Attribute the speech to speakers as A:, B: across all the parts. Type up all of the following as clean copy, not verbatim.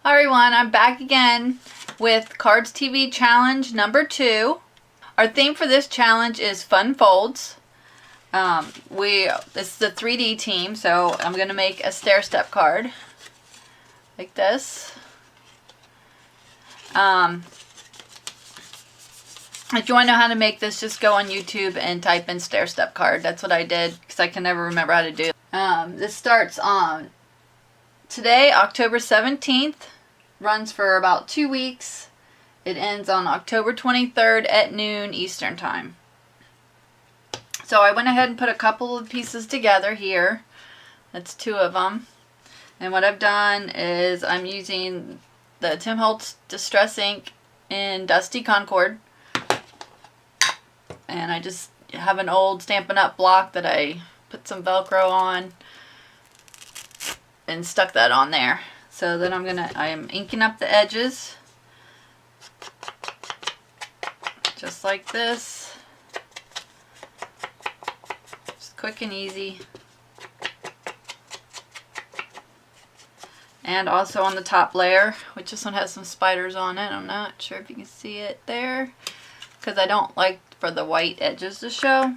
A: Hi everyone, I'm back again with CardzTV challenge number 2. Our theme for this challenge is fun folds. This is the 3D team, so I'm going to make a stair step card like this. If you want to know how to make this, just go on YouTube and type in stair step card. That's what I did because I can never remember how to do it. This starts on today, October 17th. Runs for about 2 weeks. It ends on October 23rd at noon Eastern Time. So I went ahead and put a couple of pieces together here. That's 2 of them. And what I've done is I'm using the Tim Holtz Distress Ink in Dusty Concord. And I just have an old Stampin' Up! Block that I put some Velcro on and stuck that on there. So then I am inking up the edges, just like this, just quick and easy. And also on the top layer, which this one has some spiders on it. I'm not sure if you can see it there, because I don't like for the white edges to show.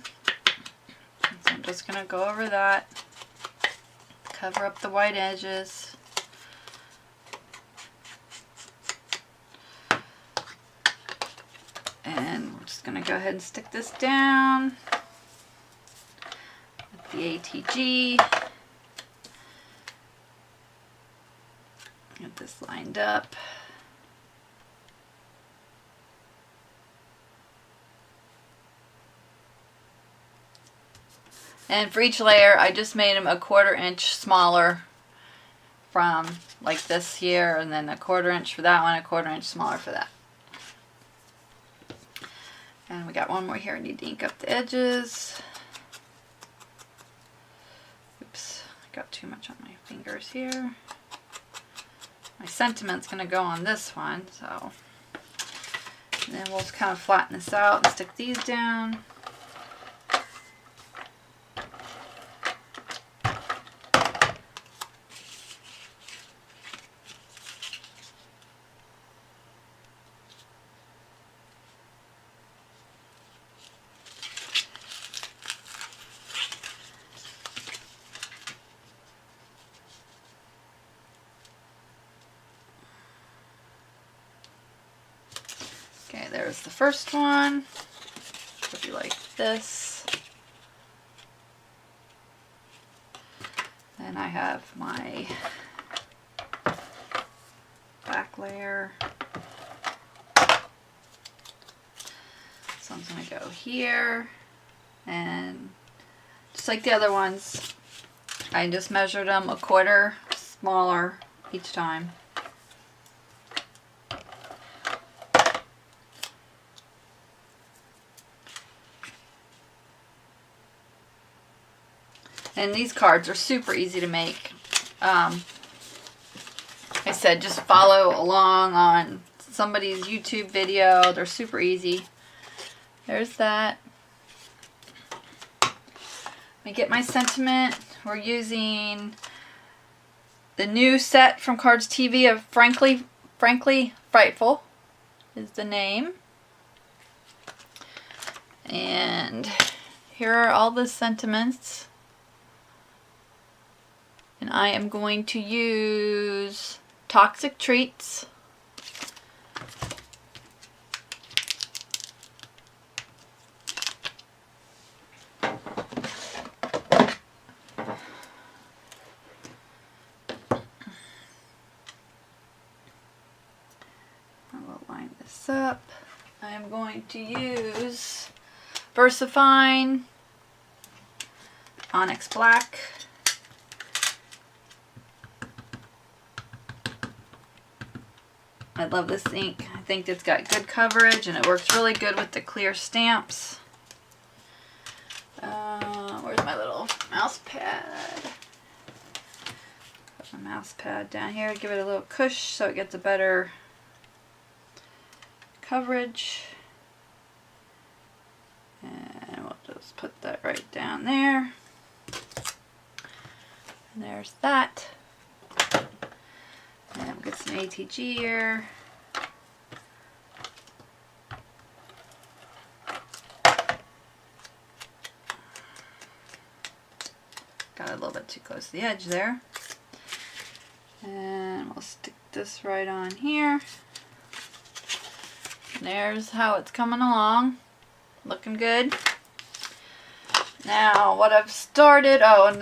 A: So I'm just going to go over that, cover up the white edges. And we're just going to go ahead and stick this down with the ATG. Get this lined up. And for each layer, I just made them a 1/4 inch smaller from like this here, and then a 1/4 inch for that one, a 1/4 inch smaller for that. And we got one more here. I need to ink up the edges. Oops, I got too much on my fingers here. My sentiment's going to go on this one, so. And then we'll just kind of flatten this out and stick these down. Okay, there's the first one. Should be like this. Then I have my back layer. So I'm going to go here, and just like the other ones, I just measured them a 1/4 smaller each time. And these cards are super easy to make. I said just follow along on somebody's YouTube video. They're super easy. There's that. Let me get my sentiment. We're using the new set from CardzTV of Frankly Frightful is the name. And here are all the sentiments. And I am going to use Toxic Treats. I will line this up. I am going to use VersaFine Onyx Black. I love this ink. I think it's got good coverage and it works really good with the clear stamps. Where's my little mouse pad? Put my mouse pad down here, give it a little push so it gets a better coverage. And we'll just put that right down there. And there's that. And I'm going Get some ATG here. Got a little bit too close to the edge there. And we'll stick this right on here. And there's how it's coming along. Looking good. Now what I've started, and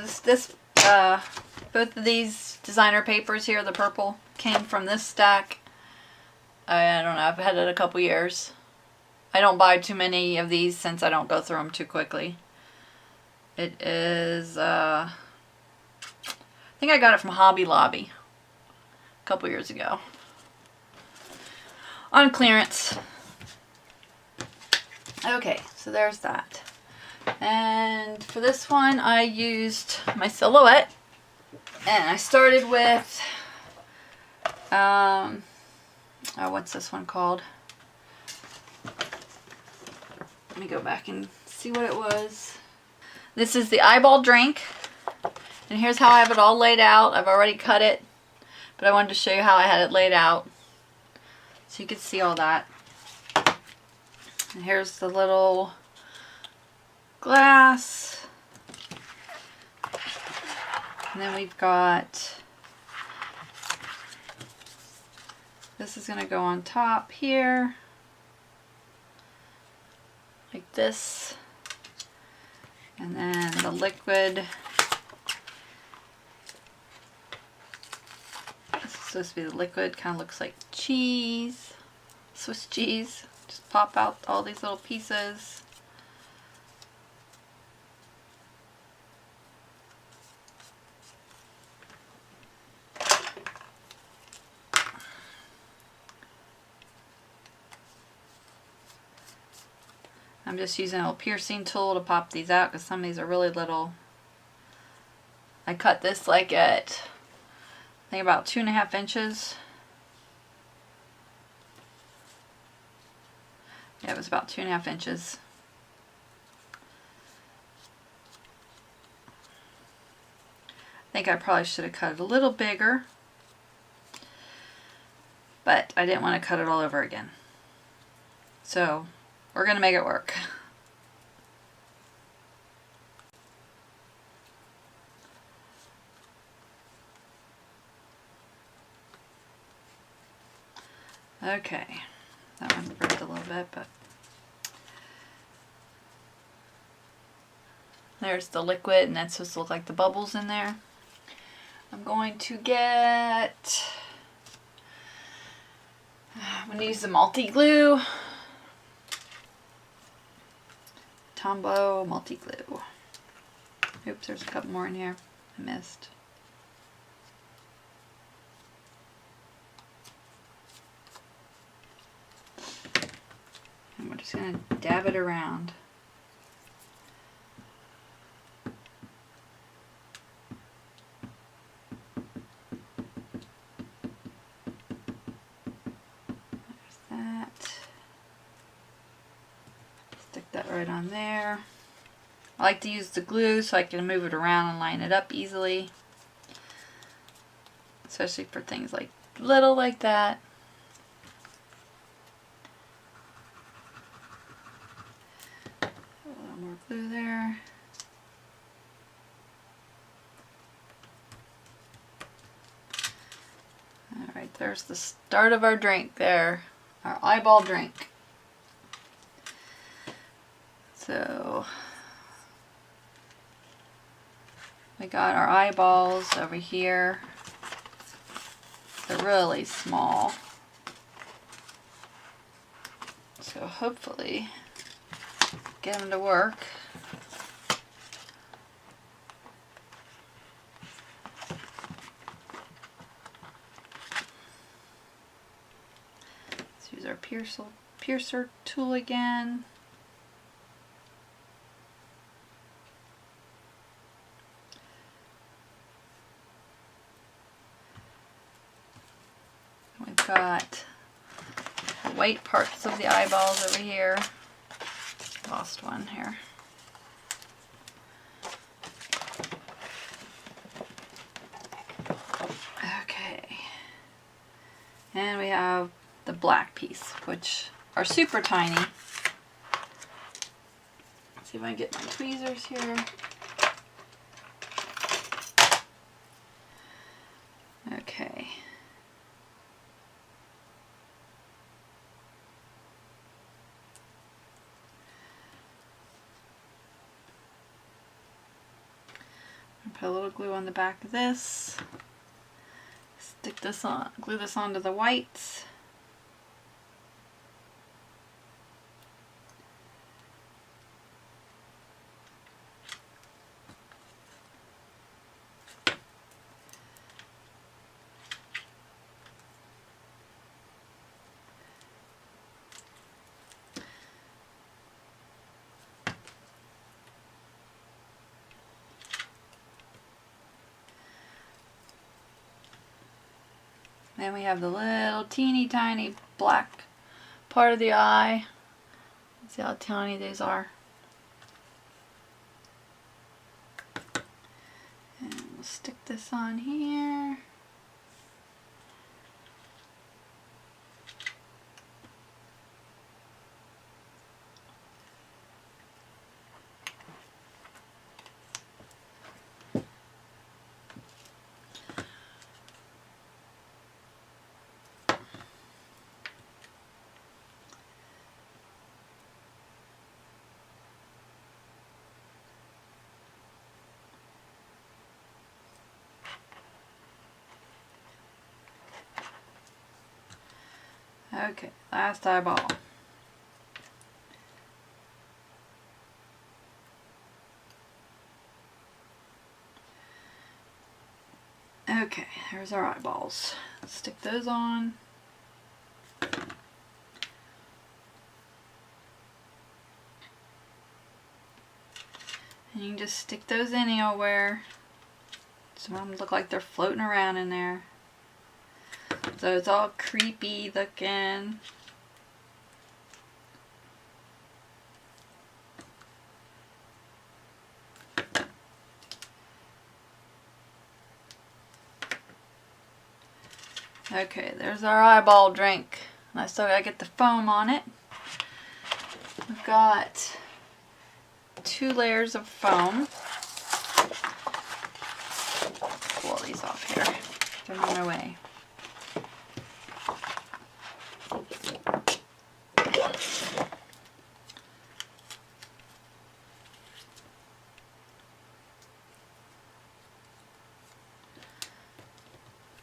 A: both of these designer papers here, the purple, came from this stack. I don't know, I've had it a couple years. I don't buy too many of these since I don't go through them too quickly. It is, I think I got it from Hobby Lobby a couple years ago. On clearance. Okay, so there's that. And for this one, I used my silhouette. And I started with, what's this one called? Let me go back and see what it was. This is the eyeball drink. And here's how I have it all laid out. I've already cut it, but I wanted to show you how I had it laid out, so you could see all that. And here's the little glass. And then we've got, this is going to go on top here, like this. And then the liquid, this is supposed to be the liquid, kind of looks like cheese, Swiss cheese. Just pop out all these little pieces. I'm just using a little piercing tool to pop these out because some of these are really little. I cut this like at, I think about 2.5 inches. Yeah, it was about 2.5 inches. I think I probably should have cut it a little bigger, but I didn't want to cut it all over again. So we're going to make it work. Okay, that one ripped a little bit, but there's the liquid, and that's supposed to look like the bubbles in there. I'm going to get, I'm going to use the multi-glue. Tombow multi-glue. Oops, there's a couple more in here. I missed. And we're just going to dab it around. There's that. Stick that right on there. I like to use the glue so I can move it around and line it up easily. Especially for things like little like that. A little more glue there. Alright, there's the start of our drink there. Our eyeball drink. So we got our eyeballs over here. They're really small. So hopefully get them to work. Let's use our piercer tool again. We've got the white parts of the eyeballs over here. Lost one here. Okay. And we have the black piece, which are super tiny. Let's see if I can get my tweezers here. Okay. Put a little glue on the back of this. Stick this on, glue this onto the whites. Then we have the little teeny tiny black part of the eye. See how tiny these are. And we'll stick this on here. Okay, last eyeball. Okay, there's our eyeballs. Stick those on. And you can just stick those anywhere. Some of them look like they're floating around in there. So it's all creepy looking. Okay, there's our eyeball drink. I still gotta get the foam on it. We've got 2 layers of foam. Pull all these off here. They're on my way.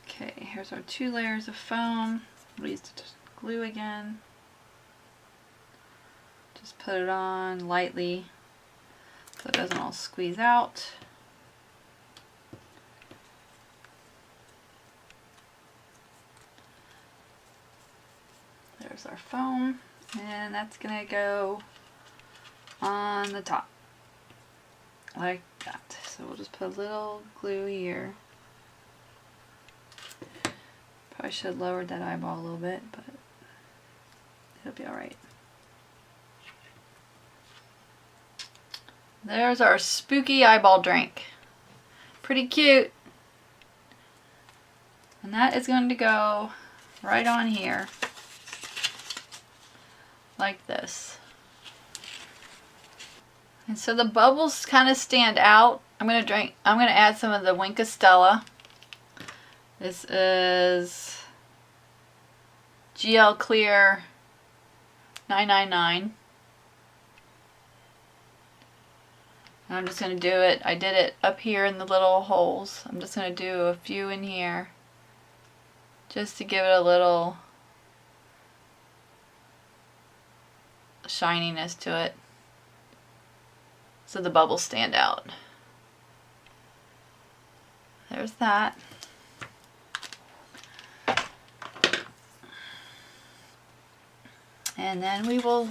A: Okay, here's our 2 layers of foam. We'll use the glue again. Just put it on lightly so it doesn't all squeeze out. There's our foam, and that's gonna go on the top like that. So we'll just put a little glue here. Probably should have lowered that eyeball a little bit, but it'll be alright. There's our spooky eyeball drink. Pretty cute. And that is going to go right on here. Like this. And so the bubbles kind of stand out. I'm gonna add some of the Wink of Stella. This is GL Clear 999. And I'm just going to do it. I did it up here in the little holes. I'm just going to do a few in here just to give it a little shininess to it so the bubbles stand out. There's that. And then we will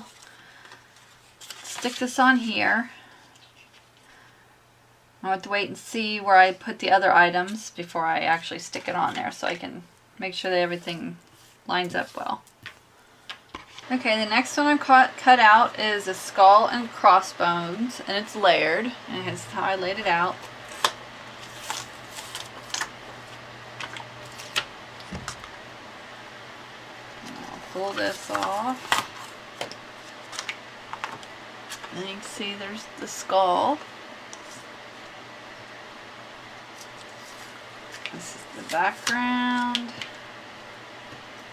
A: stick this on here. I have to wait and see where I put the other items before I actually stick it on there so I can make sure that everything lines up well. Okay, the next one I cut out is a skull and crossbones, and it's layered, and it's how I laid it out. pull this off. And you can see there's the skull. This is the background.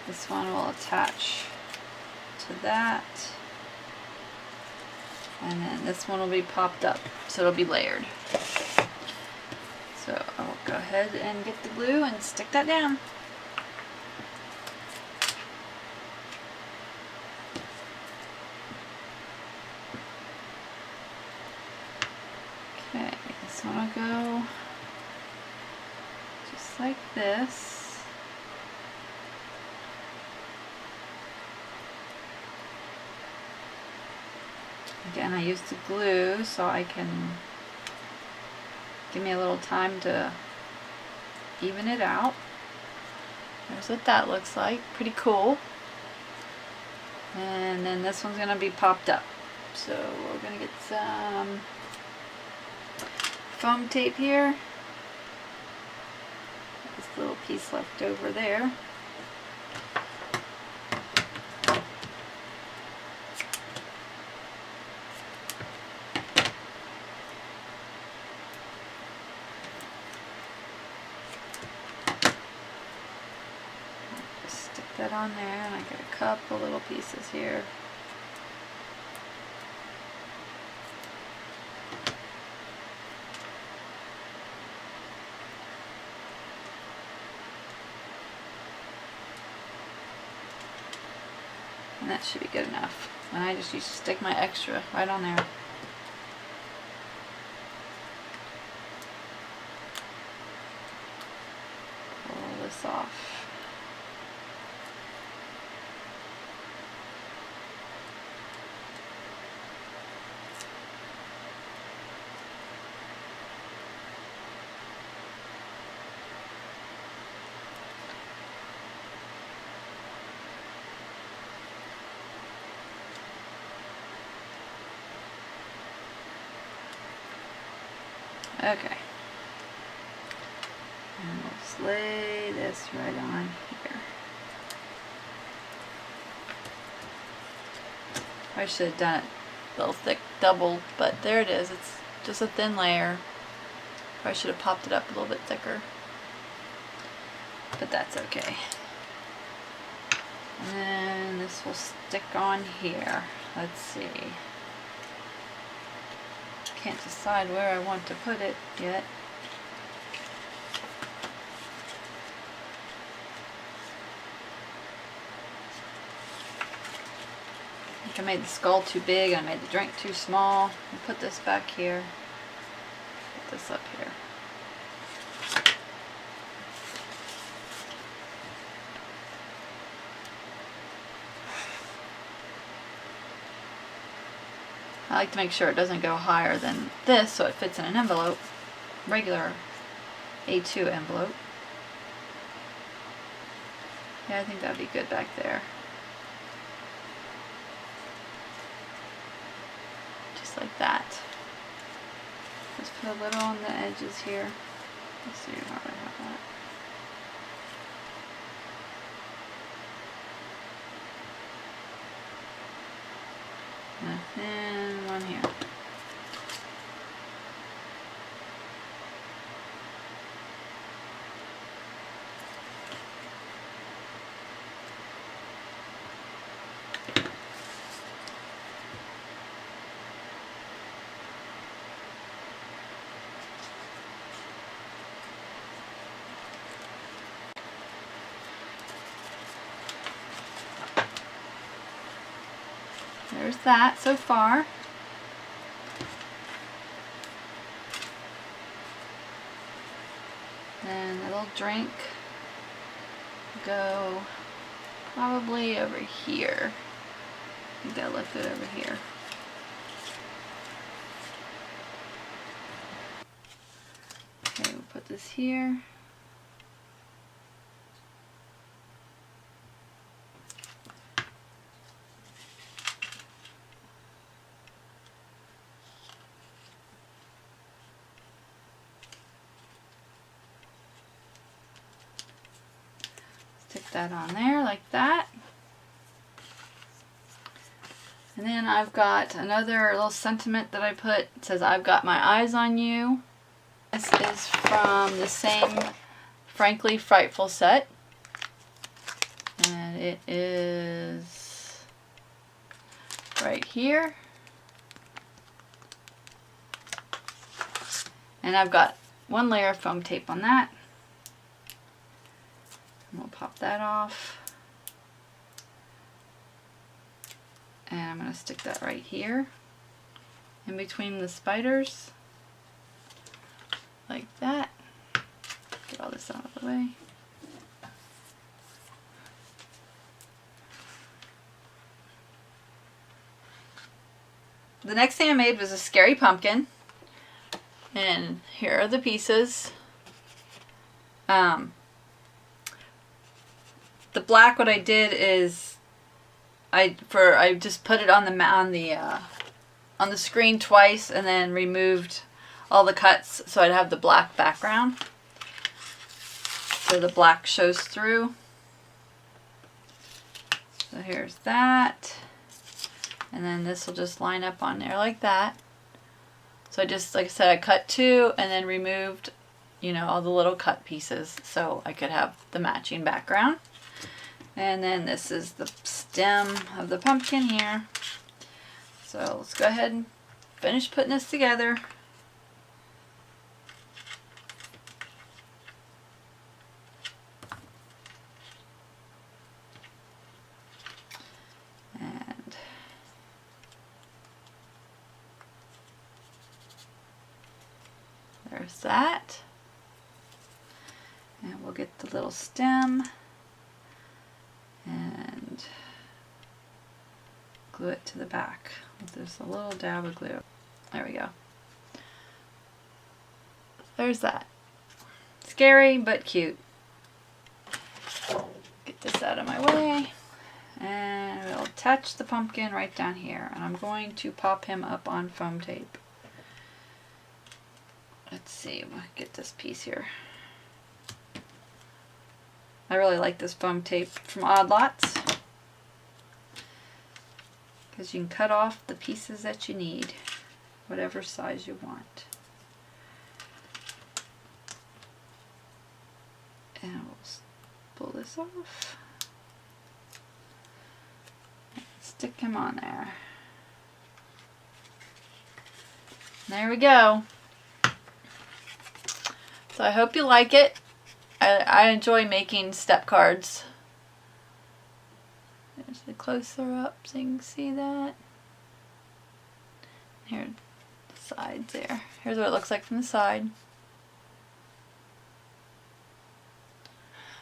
A: This one will attach to that. And then this one will be popped up, so it'll be layered. So I'll go ahead and get the glue and stick that down. Okay, this one will go just like this. Again, I used the glue so I can give me a little time to even it out. There's what that looks like. Pretty cool. And then this one's going to be popped up. So we're going to get some foam tape here. This little piece left over there. Stick that on there, and I got a couple little pieces here. And that should be good enough. And I just used to stick my extra right on there. Pull this off. Okay. And we'll just lay this right on here. I should have done it a little thick double, but there it is. It's just a thin layer. I should have popped it up a little bit thicker. But that's okay. And then this will stick on here. Let's see. Can't decide where I want to put it yet. I think I made the skull too big, I made the drink too small. I'll put this back here. Put this up here. I like to make sure it doesn't go higher than this so it fits in an envelope, regular A2 envelope. Yeah, I think that'd be good back there. Just like that. Just put a little on the edges here. Let's see how I have that. And a thin one here. There's that so far. Then the little drink go probably over here. I think I left it over here. Okay, we'll put this here. Stick that on there like that. And then I've got another little sentiment that I put. It says, I've got my eyes on you. This is from the same Frankly Frightful set. And it is right here. And I've got one layer of foam tape on that. And we'll pop that off. And I'm going to stick that right here in between the spiders, like that. Get all this out of the way. The next thing I made was a scary pumpkin. And here are the pieces. The black, what I did is I just put it on the screen twice and then removed all the cuts so I'd have the black background. So the black shows through. So here's that. And then this will just line up on there like that. So I just, like I said, I cut two and then removed, you know, all the little cut pieces so I could have the matching background. And then this is the stem of the pumpkin here. So let's go ahead and finish putting this together. And there's that. And we'll get the little stem and glue it to the back with just a little dab of glue. There we go. There's that. Scary but cute. Get this out of my way. And we'll attach the pumpkin right down here. And I'm going to pop him up on foam tape. Let's see, we'll get this piece here. I really like this foam tape from Odd Lots because you can cut off the pieces that you need, whatever size you want. And we'll pull this off. Stick him on there. There we go. So I hope you like it. I enjoy making step cards. There's the closer up so you can see that. Here, the sides there. Here's what it looks like from the side.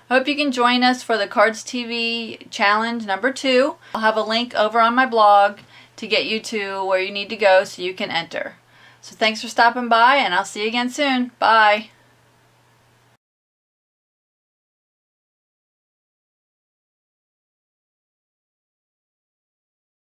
A: I hope you can join us for the CardzTV challenge number 2. I'll have a link over on my blog to get you to where you need to go so you can enter. So thanks for stopping by, and I'll see you again soon. Bye.